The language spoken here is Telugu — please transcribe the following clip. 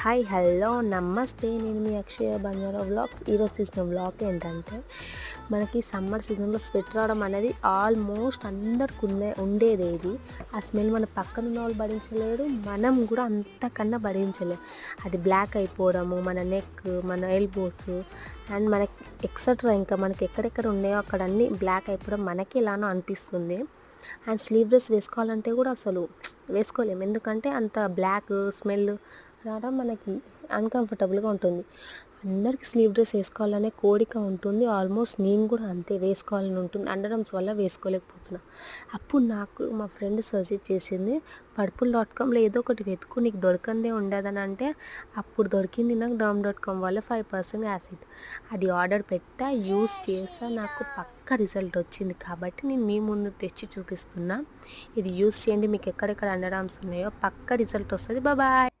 హాయ్ హలో నమస్తే, నేను మీ అక్షయ బంజారా వ్లాగ్స్. ఈరోజు తీసిన వ్లాగ్ ఏంటంటే, మనకి సమ్మర్ సీజన్లో స్వెట్ రావడం అనేది ఆల్మోస్ట్ అందరికి ఉండేది. ఇది ఆ స్మెల్ మన పక్కన ఉన్న వాళ్ళు భరించలేరు, మనం కూడా అంతకన్నా భరించలేము. అది బ్లాక్ అయిపోవడము, మన నెక్, మన ఎల్బోస్ అండ్ మనకి ఎక్సెట్రా ఇంకా మనకి ఎక్కడెక్కడ ఉన్నాయో అక్కడ అన్నీ బ్లాక్ అయిపోవడం మనకి ఎలానో అనిపిస్తుంది. అండ్ స్లీవ్ డ్రెస్ వేసుకోవాలంటే కూడా అసలు వేసుకోలేము, ఎందుకంటే అంత బ్లాక్ స్మెల్ రావడం మనకి అన్కంఫర్టబుల్గా ఉంటుంది. అందరికీ స్లీవ్ డ్రెస్ వేసుకోవాలనే కోరిక ఉంటుంది. ఆల్మోస్ట్ నేను కూడా అంతే వేసుకోవాలని ఉంటుంది. అండర్ఆర్మ్స్ వల్ల వేసుకోలేకపోతున్నా. అప్పుడు నాకు మా ఫ్రెండ్ సజెస్ట్ చేసింది, purple.comలో ఏదో ఒకటి వెతుకు, నీకు దొరకందే ఉండదని. అంటే అప్పుడు దొరికింది నాకు డామ్.com వల్ల 5% యాసిడ్. అది ఆర్డర్ పెట్టా, యూస్ చేసా, నాకు పక్క రిజల్ట్ వచ్చింది. కాబట్టి నేను మీ ముందు తెచ్చి చూపిస్తున్నా. ఇది యూస్ చేయండి, మీకు ఎక్కడెక్కడ అండర్ఆర్మ్స్ ఉన్నాయో పక్క రిజల్ట్ వస్తుంది. బాయ్.